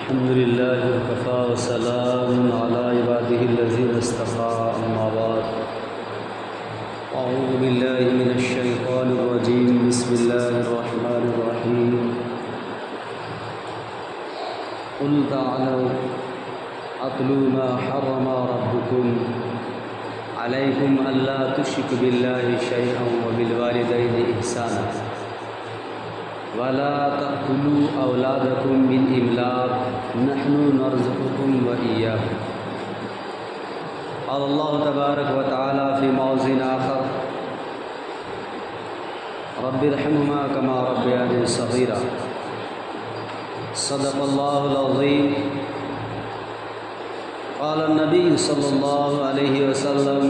الحمد لله وكفى وسلام على عباده الذين اصطفى أما بعد أعوذ بالله من الشيطان الرجيم بسم الله الرحمن الرحيم قل تعالوا أتلوا ما حرم ربكم عليكم ألا تشركوا بالله شيئا وبالوالدين إحسانا ولا تقتلوا أولادكم من إملاق نحن نرزقكم وإياكم قال الله تبارك وتعالى في موضع آخر رب ارحمهما كما ربياني صغيرا صدق الله العظيم قال النبي صلى الله عليه وسلم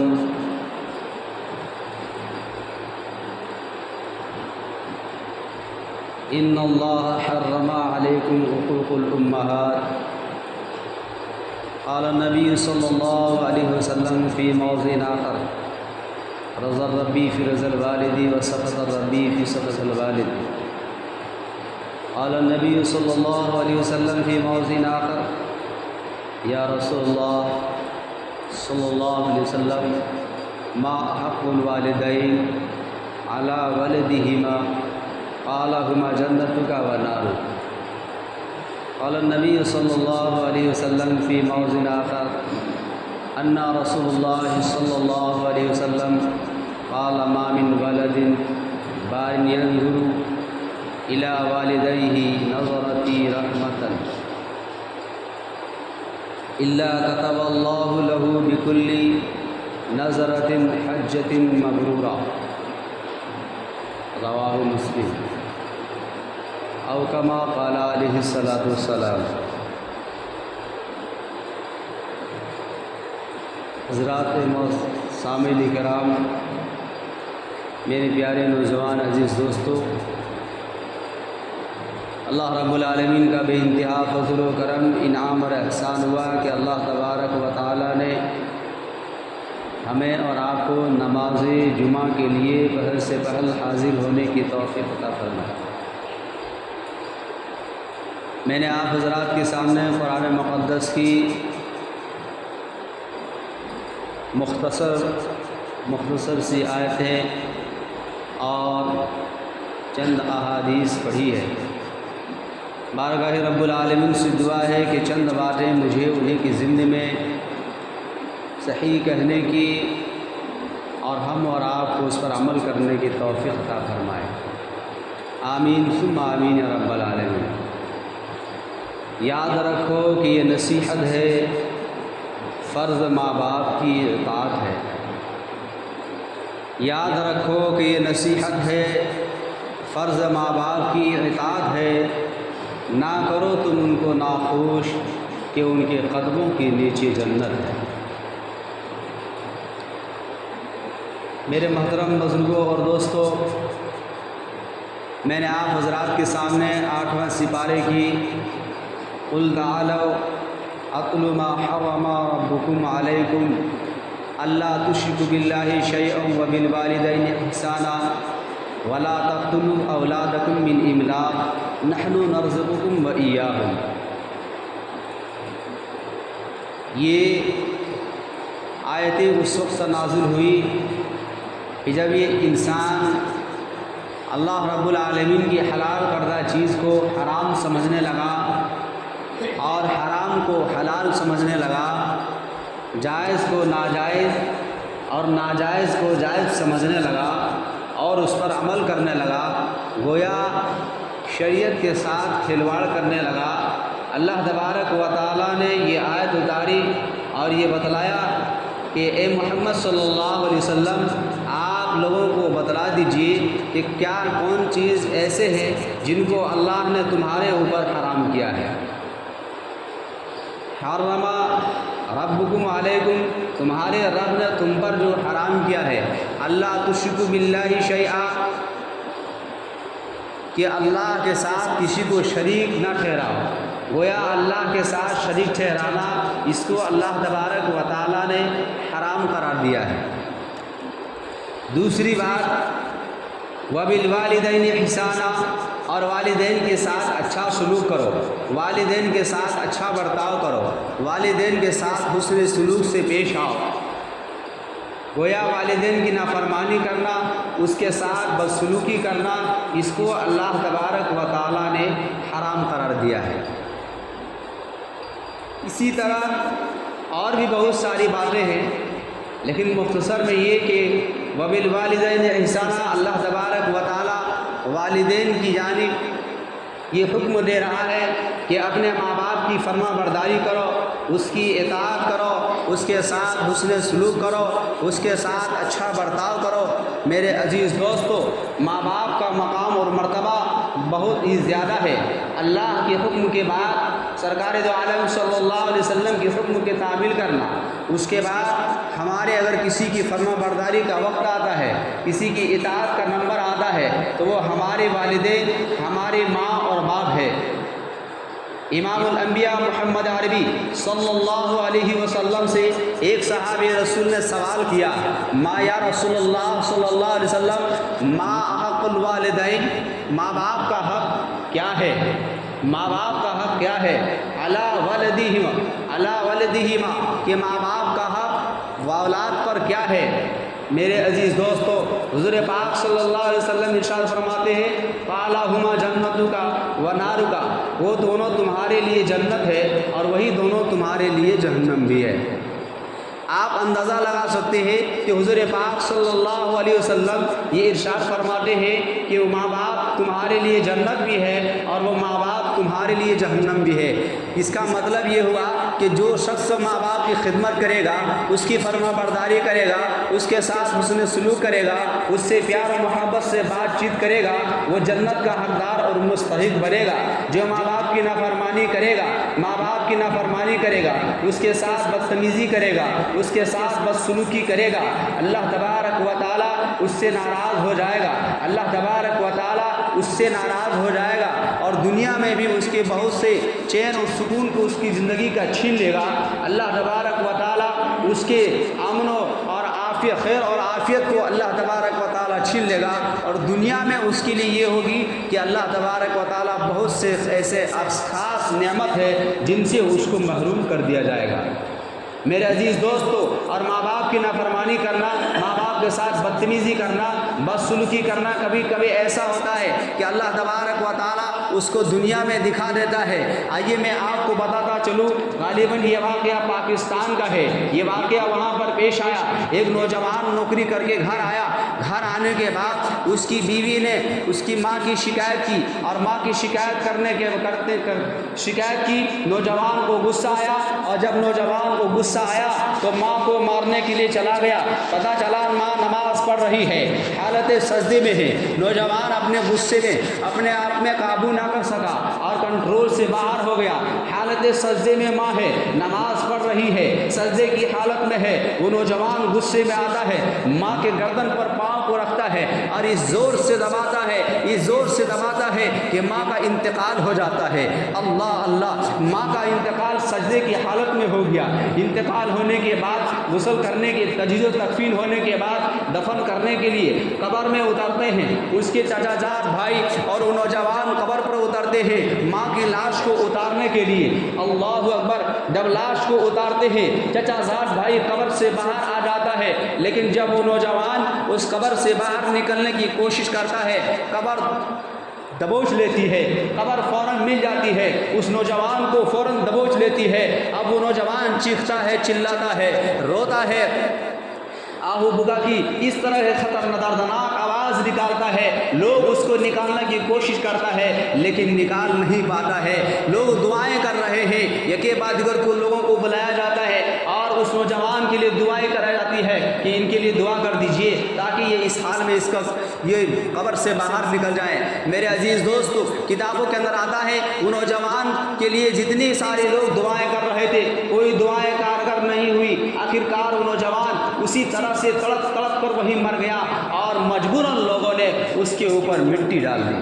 إن الله حرم عليكم حقوق الأمهات قال النبي صلى الله عليه وسلم في موضع آخر رضى ربي في رضا الوالد وسخط ربي في سخط الوالد قال النبي صلى الله عليه وسلم في موضع آخر يا رسول الله صلى الله عليه وسلم ما حق الوالدين على ولدهما قال هما جنتك ونارك قال النبي صلى الله عليه وسلم في موضع آخر أن رسول الله صلى الله عليه وسلم قال ما من ولد بار ينظر إلى والديه نظرة رحمة إلا كتب الله له بكل نظرة حجة مبرورة رواه مسلم او کما قال علیہ الصلوۃ والسلام۔ حضرات سامعین کرام، میرے پیارے نوجوان عزیز دوستو، اللہ رب العالمین کا بے انتہا فضل و کرم، انعام اور احسان ہوا کہ اللہ تبارک و تعالی نے ہمیں اور آپ کو نماز جمعہ کے لیے پہل سے پہل حاضر ہونے کی توفیق عطا فرمائی۔ میں نے آپ حضرات کے سامنے قرآن مقدس کی مختصر سی آیتیں اور چند احادیث پڑھی ہے۔ بارگاہ رب العالمین سے دعا ہے کہ چند باتیں مجھے انہیں کی ضمن میں صحیح کہنے کی اور ہم اور آپ کو اس پر عمل کرنے کی توفیق عطا فرمائے، آمین ثم آمین یا رب العالمین۔ یاد رکھو کہ یہ نصیحت ہے، فرض ماں باپ کی اطاعت ہے۔ یاد رکھو کہ یہ نصیحت ہے، فرض ماں باپ کی اطاعت ہے۔ نہ کرو تم ان کو ناخوش کہ ان کے قدموں کے نیچے جنت ہے۔ میرے محترم بزرگوں اور دوستو، میں نے آپ حضرات کے سامنے 8واں سپارے کی قل تعالوا اتل ما حرم ربکم علیکم الا تشرکوا باللہ شیئا وبالوالدین احسانا ولا تقتلوا اولادکم من املاق نحن نرزقکم وإیاہم۔ یہ آیتیں اس وقت نازل ہوئی کہ جب یہ انسان اللہ رب العالمین کی حلال کردہ چیز کو حرام سمجھنے لگا اور حرام کو حلال سمجھنے لگا، جائز کو ناجائز اور ناجائز کو جائز سمجھنے لگا اور اس پر عمل کرنے لگا، گویا شریعت کے ساتھ کھلواڑ کرنے لگا۔ اللہ تبارک و تعالیٰ نے یہ آیت اتاری اور یہ بتلایا کہ اے محمد صلی اللہ علیہ وسلم، آپ لوگوں کو بتلا دیجئے کہ کیا کون چیز ایسے ہیں جن کو اللہ نے تمہارے اوپر حرام کیا ہے۔ حرم ربکم علیکم، تمہارے رب نے تم پر جو حرام کیا ہے، اللہ تشرکوا باللہ شیئا، کہ اللہ کے ساتھ کسی کو شریک نہ ٹھہراؤ۔ گویا اللہ کے ساتھ شریک ٹھہرانا، اس کو اللہ تبارک و تعالیٰ نے حرام قرار دیا ہے۔ دوسری بات وبالوالدین احسانا، اور والدین کے ساتھ اچھا سلوک کرو، والدین کے ساتھ اچھا برتاؤ کرو، والدین کے ساتھ حسن سلوک سے پیش آؤ۔ گویا والدین کی نافرمانی کرنا، اس کے ساتھ بدسلوکی کرنا، اس کو اللہ تبارک و تعالیٰ نے حرام قرار دیا ہے۔ اسی طرح اور بھی بہت ساری باتیں ہیں، لیکن مختصر میں یہ کہ وبالوالدین احسانا، اللہ تبارک و تعالیٰ والدین کی جانب یہ حکم دے رہا ہے کہ اپنے ماں باپ کی فرما برداری کرو، اس کی اطاعت کرو، اس کے ساتھ حسن سلوک کرو، اس کے ساتھ اچھا برتاؤ کرو۔ میرے عزیز دوستو، ماں باپ کا مقام اور مرتبہ بہت ہی زیادہ ہے۔ اللہ کے حکم کے بعد سرکار دو عالم صلی اللہ علیہ وسلم کے حکم کے تعمیل کرنا، اس کے بعد ہمارے اگر کسی کی فرما برداری کا وقت آتا ہے، کسی کی اطاعت کا نمبر آتا ہے، تو وہ ہمارے والدین، ہماری ماں اور باپ ہے۔ امام الانبیاء محمد عربی صلی اللہ علیہ وسلم سے ایک صحابی رسول نے سوال کیا، ما یا رسول اللہ صلی اللہ علیہ وسلم، ما حق الوالدین، ماں باپ کا حق کیا ہے؟ ماں باپ کا حق کیا ہے؟ علی ولدہما، کہ ماں باپ کا حق اولاد پر کیا ہے؟ میرے عزیز دوستو، حضور پاک صلی اللہ علیہ وسلم ارشاد فرماتے ہیں، قالہما جنتک و نارک، وہ دونوں تمہارے لیے جنت ہے اور وہی دونوں تمہارے لیے جہنم بھی ہے۔ آپ اندازہ لگا سکتے ہیں کہ حضور پاک صلی اللہ علیہ وسلم یہ ارشاد فرماتے ہیں کہ وہ ماں باپ تمہارے لیے جنت بھی ہے اور وہ ماں باپ تمہارے لیے جہنم بھی ہے۔ اس کا مطلب یہ ہوا کہ جو شخص ماں باپ کی خدمت کرے گا، اس کی فرما برداری کرے گا، اس کے ساتھ حسن سلوک کرے گا، اس سے پیار و محبت سے بات چیت کرے گا، وہ جنت کا حقدار اور مستحق بنے گا۔ جو ماں باپ کی نافرمانی کرے گا، ماں باپ کی نافرمانی کرے گا، اس کے ساتھ بدتمیزی کرے گا، اس کے ساتھ بدسلوکی کرے گا، اللہ تبارک و تعالیٰ اس سے ناراض ہو جائے گا، اللہ تبارک و تعالیٰ اس سے ناراض ہو جائے گا، اور دنیا میں بھی اس کے بہت سے چین اور سکون کو اس کی زندگی کا چھین لے گا۔ اللہ تبارک و تعالیٰ اس کے امن اور عافیت، خیر اور عافیت کو اللہ تبارک و تعالیٰ چھین لے گا، اور دنیا میں اس کے لیے یہ ہوگی کہ اللہ تبارک و تعالیٰ بہت سے ایسے خاص نعمت ہے جن سے اس کو محروم کر دیا جائے گا۔ میرے عزیز دوستو، اور ماں باپ کی نافرمانی کرنا، ماں باپ کے ساتھ بدتمیزی کرنا، بدسلوکی کرنا، کبھی کبھی ایسا ہوتا ہے کہ اللہ تبارک و تعالیٰ اس کو دنیا میں دکھا دیتا ہے۔ آئیے میں آپ کو بتاتا چلوں، غالباً یہ واقعہ پاکستان کا ہے۔ یہ واقعہ وہاں پر پیش آیا، ایک نوجوان نوکری کر کے گھر آیا، گھر آنے کے بعد اس کی بیوی نے اس کی ماں کی شکایت کی، اور ماں کی شکایت شکایت کی، نوجوان کو غصہ آیا، اور جب نوجوان کو غصہ آیا تو ماں کو مارنے کے لیے چلا گیا۔ پتہ چلا ماں نماز پڑھ رہی ہے، حالت سجدے میں ہے۔ نوجوان اپنے غصے میں اپنے آپ میں قابو نہ کر سکا اور کنٹرول سے باہر ہو گیا۔ حالت سجدے میں ماں ہے، نماز پڑھ رہی ہے، سجدے کی حالت میں ہے۔ وہ نوجوان غصے میں آتا ہے، ماں کے گردن پر پاؤں کو رکھتا ہے اور اس زور سے دباتا ہے، اس زور سے دباتا ہے کہ ماں کا انتقال ہو جاتا ہے۔ اللہ اللہ، ماں کا انتقال سجدے کی حالت میں ہو گیا۔ انتقال ہونے کے بعد، غسل کرنے کے تجہیز و تکفین ہونے کے بعد دفن کرنے کے لیے قبر میں اترتے ہیں اس کے چچا جات بھائی، اور وہ نوجوان قبر پر اترتے ہیں ماں کی لاش کو اتارنے کے لیے۔ اللہ اکبر، جب لاش کو اتارتے ہیں چچا جات بھائی قبر سے باہر آ جاتا ہے، لیکن جب وہ نوجوان اس قبر سے باہر نکلنے کی کوشش کرتا ہے، قبر دبوچ لیتی ہے، قبر فوراً مل جاتی ہے، اس نوجوان کو فوراً دبوچ لیتی ہے۔ اب وہ نوجوان چیختا ہے، چلاتا ہے، روتا ہے، آہو بگا کی اس طرح خطرناک دردناک آواز نکالتا ہے۔ لوگ اس کو نکالنے کی کوشش کرتا ہے لیکن نکال نہیں پاتا ہے۔ لوگ دعائیں کر رہے ہیں، یکے بعد دیگر کو لوگوں کو بلایا جاتا ہے اور اس نوجوان کے لیے دعائیں کرائی جاتی ہے کہ ان کے لیے دعا کر دیجئے تاکہ یہ اس حال میں اس کا یہ قبر سے باہر نکل جائے۔ میرے عزیز دوستو، کتابوں کے اندر آتا ہے وہ نوجوان کے لیے جتنی سارے لوگ دعائیں کر رہے تھے، کوئی دعائیں کارگر نہیں ہوئی۔ آخرکار وہ نوجوان اسی طرح سے تڑپ تڑپ کر وہیں مر گیا اور مجبوراً لوگوں نے اس کے اوپر مٹی ڈال دی۔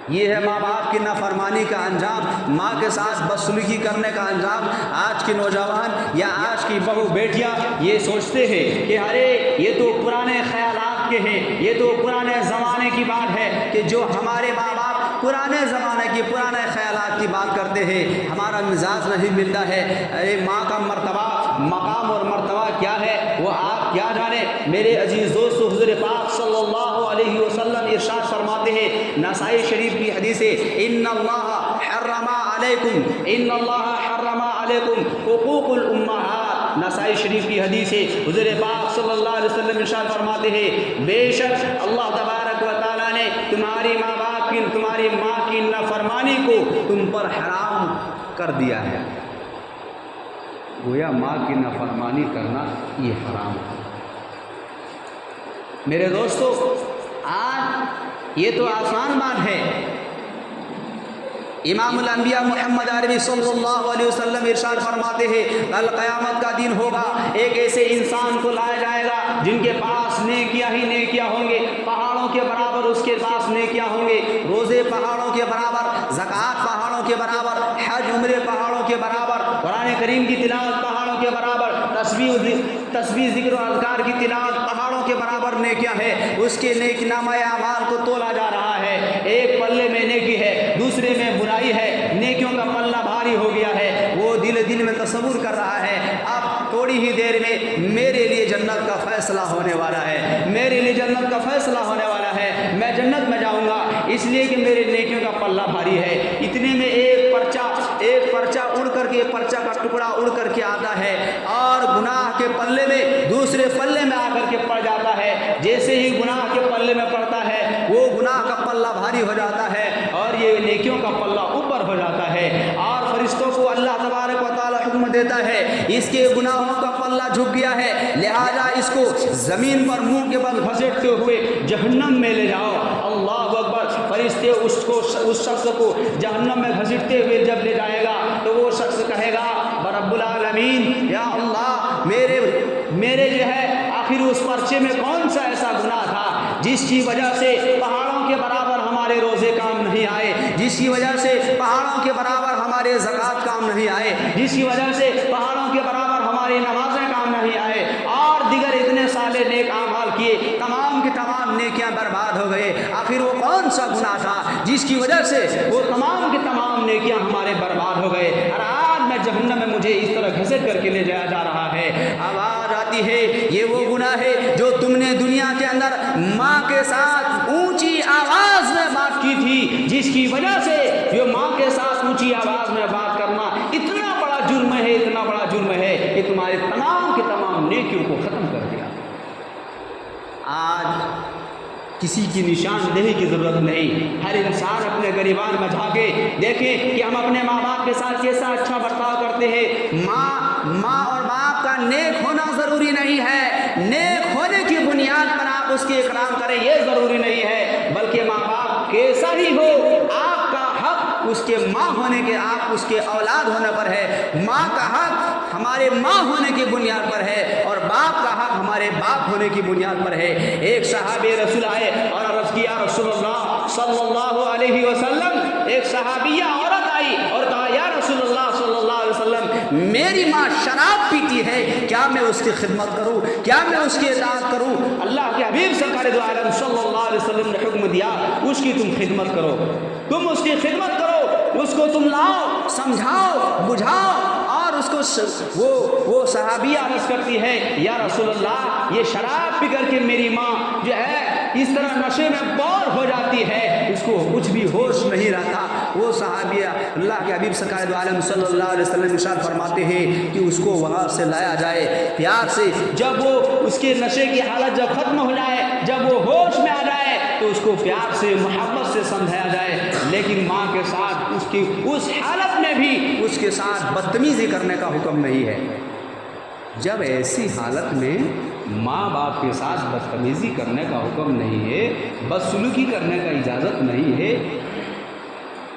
یہ ہے ماں باپ کی نافرمانی کا انجام، ماں کے ساتھ بدسلوکی کرنے کا انجام۔ آج کے نوجوان یا آج کی بہو بیٹیاں یہ سوچتے ہیں کہ ارے یہ تو پرانے خیالات کے ہیں، یہ تو پرانے زمانے کی بات ہے کہ جو ہمارے ماں باپ پرانے زمانے کی پرانے خیالات کی بات کرتے ہیں، ہمارا مزاج نہیں ملتا ہے۔ ارے ماں کا مرتبہ، مقام اور مرتبہ کیا ہے وہ آپ کیا جانے۔ میرے عزیز دوستو، حضور پاک صلی اللہ علیہ وسلم ارشاد فرماتے ہیں، نسائی شریف کی حدیث ہے، ان اللہ حرم علیکم حقوق الامہات۔ نسائی شریف کی حدیث ہے، حضور پاک صلی اللہ علیہ وسلم ارشاد فرماتے ہیں، بے شک اللہ تبارک و تعالیٰ نے تمہاری ماں کی نافرمانی کو تم پر حرام کر دیا ہے۔ گویا ماں کی نافرمانی کرنا یہ حرام ہے۔ میرے دوستو، آج یہ تو آسان بات ہے، امام الانبیاء محمد عربی صلی اللہ علیہ وسلم ارشاد فرماتے ہیں، کل قیامت کا دن ہوگا، ایک ایسے انسان کو لایا جائے گا جن کے پاس نیکیاں ہی نیکیاں ہوں گے، پہاڑوں کے برابر اس کے پاس نیکیاں ہوں گے، روزے پہاڑوں کے برابر، زکوٰۃ پہاڑوں کے برابر، حج عمرے پہاڑوں کے برابر، قرآن کریم کی تلاوت پہاڑوں کے برابر، تسبیح ذکر و اذکار کی تلاوت پہاڑوں کے برابر نیکیاں ہے۔ اس کے نیک نامہ اعمال کو تولا جا رہا ہے، ایک پلے میں نیکی ہے، دوسرے میں برائی ہے، نیکیوں کا پلہ بھاری ہو گیا ہے۔ وہ دل میں تصور کر رہا ہے، اب تھوڑی ہی دیر میں میرے لیے جنت کا فیصلہ ہونے والا ہے، میرے لیے جنت کا فیصلہ ہونے والا ہے، میں جنت میں جاؤں گا اس لیے کہ میرے نیکیوں کا پلہ بھاری ہے۔ اتنے میں ایک پرچہ اڑ کر کے، پرچہ کا ٹکڑا اڑ کر کے آتا ہے اور گناہ کے پلے میں دوسرے پلے میں آ کر کے پڑ جاتا ہے۔ جیسے ہی گناہ کے پلے میں پڑتا ہے، وہ گناہ کا پلہ بھاری ہو جاتا ہے اور یہ نیکیوں کا پلہ اوپر ہو جاتا ہے، اور فرشتوں کو اللہ تبارک و تعالی حکم دیتا ہے، اس کے گناہوں کا پلہ جھک گیا ہے، لہذا اس کو زمین پر منہ کے بل گھسیٹتے ہوئے جہنم میں لے جاؤ۔ اللہ اکبر۔ فرشتے اس شخص کو جہنم میں گھسیٹتے ہوئے جب لے جائے گا تو وہ شخص کہے گا، رب العالمین، یا اللہ، میرے جو ہے آخر اس پرچے میں کون سا ایسا گناہ تھا جس کی وجہ سے پہاڑوں کے برابر ہمارے روزے کام نہیں آئے، جس کی وجہ سے پہاڑوں کے برابر ہمارے زکوٰۃ کام نہیں آئے، جس کی وجہ سے پہاڑوں کے برابر ہماری نمازیں کام نہیں آئے، اور دیگر اتنے سالے نیک اعمال کیے، تمام کی تمام نیکیاں برباد ہو گئے۔ آخر وہ کون سا گناہ تھا جس کی وجہ سے وہ تمام کی تمام نیکیاں ہمارے برباد ہو گئے، اور آج میں جہنم میں مجھے اس طرح گھسیٹ کر کے لے جایا جا رہا ہے۔ آواز آتی ہے، یہ وہ گناہ ہے جو تم نے دنیا کے اندر ماں کے ساتھ اونچی آواز میں بات کی تھی، جس کی وجہ سے یہ ماں کے ساتھ اونچی آواز میں بات کرنا اتنا بڑا جرم ہے، اتنا بڑا جرم ہے کہ تمہارے تمام کے تمام نیکیوں کو ختم کر دیا۔ آج کسی کی نشاندہی کی ضرورت نہیں، ہر انسان اپنے گریبان میں جھانکے دیکھیں کہ ہم اپنے ماں باپ کے ساتھ کیسا اچھا برتاؤ کرتے ہیں۔ ماں اور باپ کا نیک ہونا ضروری نہیں ہے، نیک ہونے کی بنیاد پر آپ اس کے اکرام کریں یہ ضروری نہیں ہے، بلکہ ماں باپ کیسا ہی ہو، آپ کا حق اس کے ماں ہونے کے، آپ اس کے اولاد ہونے پر ہے۔ ماں کا حق ہمارے ماں ہونے کی بنیاد پر ہے، اور باپ کا حق ہمارے باپ ہونے کی بنیاد پر ہے۔ ایک صحابی رسول آئے اور عرض کیا، رسول اللہ صلی اللہ علیہ وسلم، ایک صحابیہ عورت آئی اور کہا، یا رسول اللہ صلی اللہ علیہ وسلم، میری ماں شراب پیتی ہے، کیا میں اس کی خدمت کروں، کیا میں اس کی اطاعت کروں؟ اللہ کے حبیب سرکار دو عالم صلی اللہ علیہ وسلم نے حکم دیا، اس کی تم خدمت کرو، تم اس کی خدمت کرو، اس کو تم لاؤ، سمجھاؤ، بجھاؤ۔ اور اس کو وہ صحابیہ عرض کرتی ہے، یا رسول اللہ، یہ شراب پی کر کے میری ماں جو ہے اس طرح نشے میں بور ہو جاتی ہے، اس کو کچھ بھی ہوش نہیں رہتا۔ وہ صحابیہ اللہ کے حبیب سرکار دو عالم صلی اللہ علیہ وسلم ارشاد فرماتے ہیں کہ اس کو وہاں سے لایا جائے پیار سے، جب وہ اس کے نشے کی حالت جب ختم ہو جائے، جب وہ ہوش میں آ جائے تو اس کو پیار سے، محبت سے سمجھایا جائے، لیکن ماں کے ساتھ اس کی اس حالت میں بھی اس کے ساتھ بدتمیزی کرنے کا حکم نہیں ہے۔ جب ایسی حالت میں ماں باپ کے ساتھ بدتمیزی کرنے کا حکم نہیں ہے، بدسلوکی کرنے کا اجازت نہیں ہے،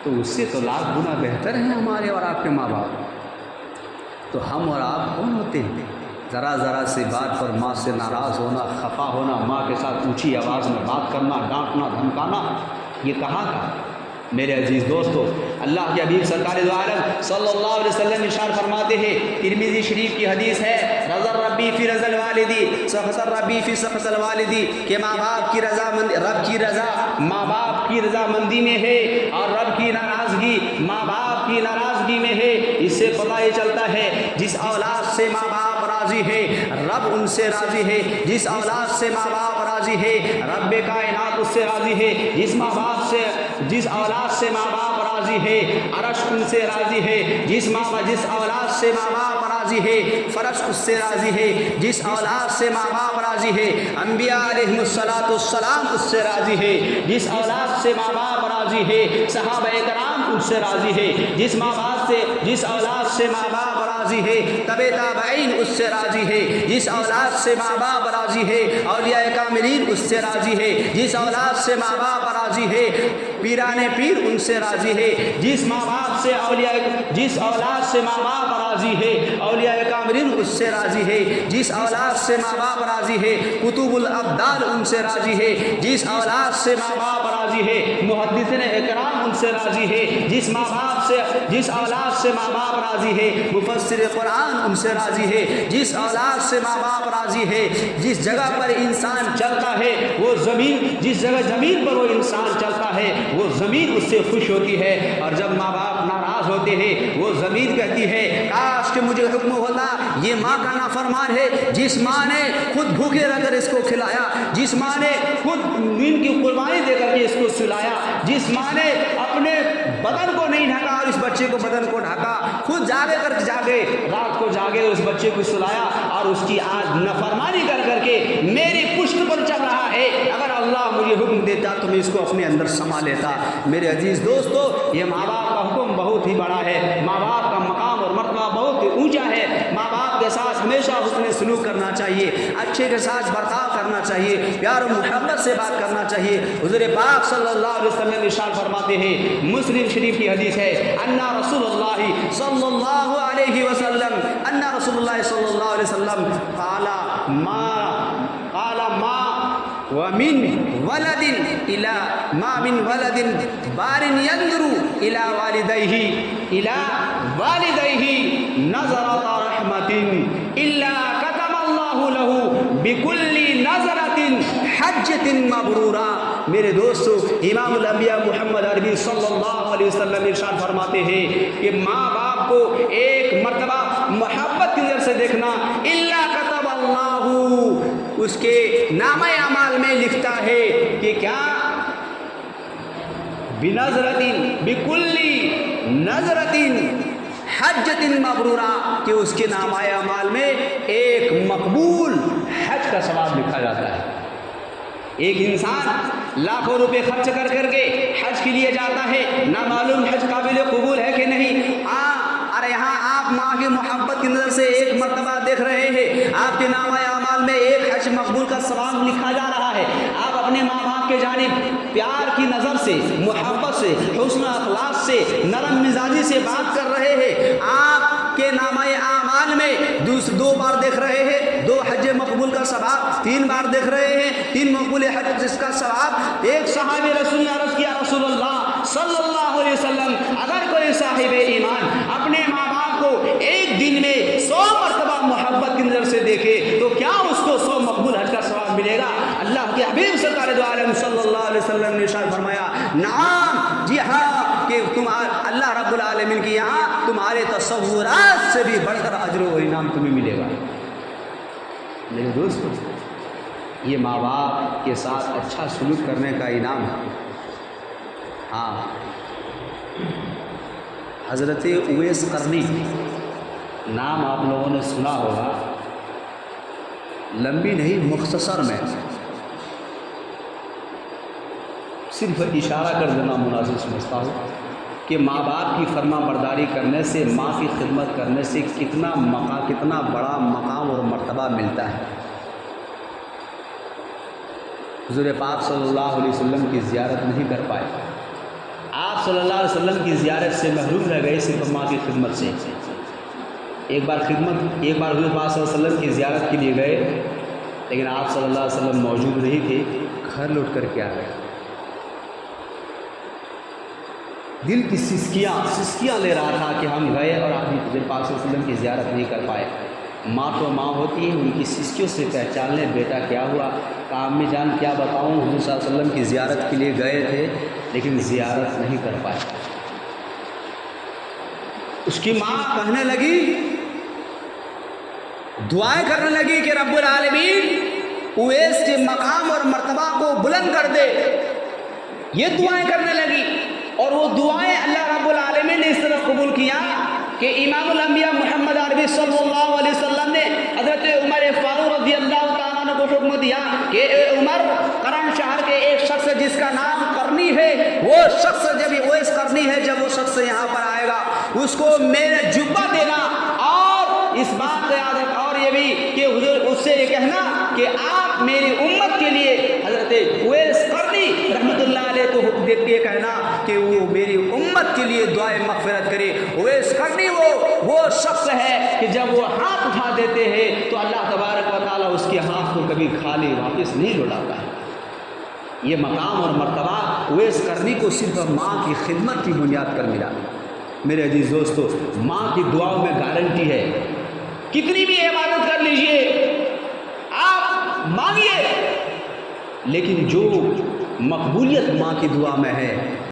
تو اس سے تو لاکھ گنا بہتر ہے ہمارے اور آپ کے ماں باپ۔ تو ہم اور آپ کون ہوتے ہیں؟ ذرا ذرا سی بات پر ماں سے ناراض ہونا، خفا ہونا، ماں کے ساتھ اونچی آواز میں بات کرنا، ڈانٹنا، دھمکانا، یہ کہاں کا؟ میرے عزیز دوستو، اللہ کے حبیب سرکار دو عالم صلی اللہ علیہ وسلم ارشاد فرماتے ہیں، ترمذی شریف کی حدیث ہے، رضا ربی فی رضا الوالدی سخط ربی فی سخط الوالدی، کہ ماں باپ کی رضا مند، رب کی رضا ماں باپ کی رضا مندی میں ہے، اور رب کی ناراضگی ماں باپ کی ناراضگی میں ہے۔ اس سے پتہ یہ چلتا ہے جس اولاد سے ماں باپ راضی ہے رب ان سے راضی ہے، جس اولاد سے ماں باپ راضی ہے رب کائنات اس سے راضی ہے، جس اولاد سے ماں باپ راضی ہے عرش ان سے راضی ہے، جس اولاد سے ماں باپ راضی ہے فرش اس سے راضی ہے، جس اولاد سے ماں باپ راضی ہے انبیاء علیہ السلام اس سے راضی ہے، جس اولاد سے ماں باپ راضی ہے صحابہ کرام ان سے راضی ہے، جس اولاد سے ماں باپ راضی ہے تبع تابعین اس سے راضی ہے، جس اولاد سے ماں باپ راضی ہے اولیاء کاملین اس سے راضی ہے، جس اولاد سے ماں باپ راضی ہے پیران پیر ان سے راضی ہے، جس اولاد سے ماں باپ راضی ہے اولیاء کاملین اس سے راضی ہے، جس اولاد سے ماں باپ راضی ہے کتب الابدال ان سے راضی ہے، جس اولاد سے ماں باپ راضی ہے محدثین اکرام ان سے راضی ہے، جس اولاد سے ماں باپ راضی ہے مفسر قرآن ان سے راضی ہے، جس اولاد سے ماں باپ راضی ہے جس جگہ پر انسان چلتا ہے وہ جس جگہ زمین پر وہ انسان چلتا ہے وہ زمین اس سے خوش ہوتی ہے، اور جب ماں باپ ناراض ہوتے ہیں وہ زمین کہتی ہے کاش کہ مجھے حکم ہوتا، یہ ماں کا نافرمان ہے، جس ماں نے خود بھوکے رہ کر اس کو کھلایا، جس ماں نے خود نیند کی قربانی دے کر کے اس کو سلایا، جس ماں نے اپنے بدن کو نہیں ڈھکا اور اس بچے کو بدن کو ڈھکا، خود جاگے رات کو جاگے اور اس بچے کو سلایا، اور اس کی آج نافرمانی کر کر کے میری پشت پر چل رہا ہے، اگر اللہ مجھے حکم دیتا تو میں اس کو اپنے اندر سما لیتا۔ میرے عزیز دوستو، یہ ماں باپ کا حکم بہت ہی بڑا ہے، ماں باپ کا مقام اور مرتبہ بہت ہی اونچا ہے، ماں باپ کے ساتھ ہمیشہ حسن سلوک کرنا چاہیے، اچھے کے ساتھ برتاؤ کرنا چاہیے، پیار و محبت سے بات کرنا چاہیے۔ حضور پاک صلی اللہ علیہ وسلم ارشاد فرماتے ہیں، مسلم شریف کی حدیث ہے، ان رسول اللہ صلی اللہ علیہ وسلم قال ما ومن ولد الى ما من ولد بار ينظر الى والديه نظرة رحمة الا كتب الله له بكل نظرة حجة مبرورة۔ میرے دوستو، امام الانبیاء محمد عربی صلی اللہ علیہ وسلم ارشاد فرماتے ہیں کہ ماں باپ کو ایک مرتبہ محبت کی نظر سے دیکھنا، الا کتب اللہ، اس کے نامہ اعمال میں لکھتا ہے کہ کیا بکل نظرۃ حجۃ مبرورہ، کہ اس کے نامہ اعمال میں ایک مقبول حج کا ثواب لکھا جاتا ہے۔ ایک انسان لاکھوں روپے خرچ کر کے حج کے لیے جاتا ہے، نہ معلوم حج قابل قبول ہے کہ نہیں۔ اور یہاں آپ ماں کی محبت کی نظر سے ایک مرتبہ دیکھ رہے ہیں، آپ کے نامہ اعمال میں ایک حج مقبول کا ثواب لکھا جا رہا ہے۔ آپ اپنے ماں باپ کے جانب پیار کی نظر سے، محبت سے، حسن اخلاق سے، نرم مزاجی سے بات کر رہے ہیں، آپ کے نامہ اعمال میں 2 بار دیکھ رہے ہیں 2 حج مقبول کا ثواب، 3 بار دیکھ رہے ہیں 3 مقبول حج جس کا ثواب۔ ایک صحابی رسول نے عرض کیا، رسول اللہ صلی اللہ علیہ وسلم، اگر کوئی صاحب ایمان اپنے ماں باپ کو ایک دن میں 100 مرتبہ محبت کی نظر سے دیکھے تو کیا اس کو 100 مقبول حج کا ثواب ملے گا؟ اللہ کے حبیب سرکار دو عالم صلی اللہ علیہ وسلم نے ارشاد فرمایا، نعم، جی ہاں، کہ اللہ رب العالمین کی یہاں تمہارے تصورات سے بھی بڑھ کر اجر و انعام تمہیں ملے گا۔ میرے دوستو، یہ ماں باپ کے ساتھ اچھا سلوک کرنے کا انعام ہے۔ ہاں، حضرت اویس قرنی، نام آپ لوگوں نے سنا ہوگا، لمبی نہیں مختصر میں صرف اشارہ کر دینا مناسب سمجھتا ہوں کہ ماں باپ کی فرما برداری کرنے سے، ماں کی خدمت کرنے سے کتنا بڑا مقام اور مرتبہ ملتا ہے۔ حضور پاک صلی اللہ علیہ وسلم کی زیارت نہیں کر پائے، آپ صلی اللہ علیہ وسلم کی زیارت سے محروم رہ گئے صرف ماں کی خدمت سے۔ ایک بار حضور پاک صلی اللہ علیہ وسلم کی زیارت کے لیے گئے، لیکن آپ صلی اللہ علیہ وسلم موجود نہیں تھے، گھر لوٹ کر کے آ گئے۔ دل کی سسکیاں لے رہا تھا کہ ہم گئے اور آپ حضور پاک صلی اللہ علیہ وسلم کی زیارت نہیں کر پائے۔ ماں تو ماں ہوتی ہے، ان کی سسکیوں سے پہچان لیں بیٹا کیا ہوا۔ کہا امی جان کیا بتاؤں، حضور صلی اللہ علیہ وسلم کی زیارت کے لیے گئے تھے لیکن زیارت نہیں کر پائے۔ اس کی ماں کہنے لگی، دعائیں کرنے لگی کہ رب العالمین اویس کے مقام اور مرتبہ کو بلند کر دے، یہ دعائیں کرنے لگی۔ اور وہ دعائیں اللہ رب العالمین نے اس طرح قبول کیا کہ امام الانبیاء محمد عربی صلی اللہ علیہ وسلم نے حضرت عمر فاروق رضی اللہ تعالیٰ عنہ کو حکم دیا کہ اے عمر، قرن شہر کے ایک شخص جس کا نام قرنی ہے، وہ شخص جب اویس قرنی ہے، جب وہ شخص یہاں پر آئے گا اس کو میرا جبہ دینا، اور اس بات کا یاد رکھ، اور یہ بھی کہ حضور اس سے یہ کہنا کہ آپ میری امت کے لیے حضرت اویس قرنی رحمۃ اللہ علیہ کو حکم دے کے کہنا کہ وہ میری امت کے لیے دعائے مغفرت کرے۔ اویس قرنی وہ شخص ہے کہ جب وہ ہاتھ اٹھا دیتے ہیں تو اللہ تبارک و تعالیٰ اس کے ہاتھ کو کبھی خالی واپس نہیں لوٹاتا ہے۔ یہ مقام اور مرتبہ اویس قرنی کو صرف ماں کی خدمت کی بنیاد پر ملا۔ میرے عزیز دوستو، ماں کی دعاؤں میں گارنٹی ہے، کتنی بھی عبادت کر لیجئے، آپ مانگیے، لیکن جو مقبولیت ماں کی دعا میں ہے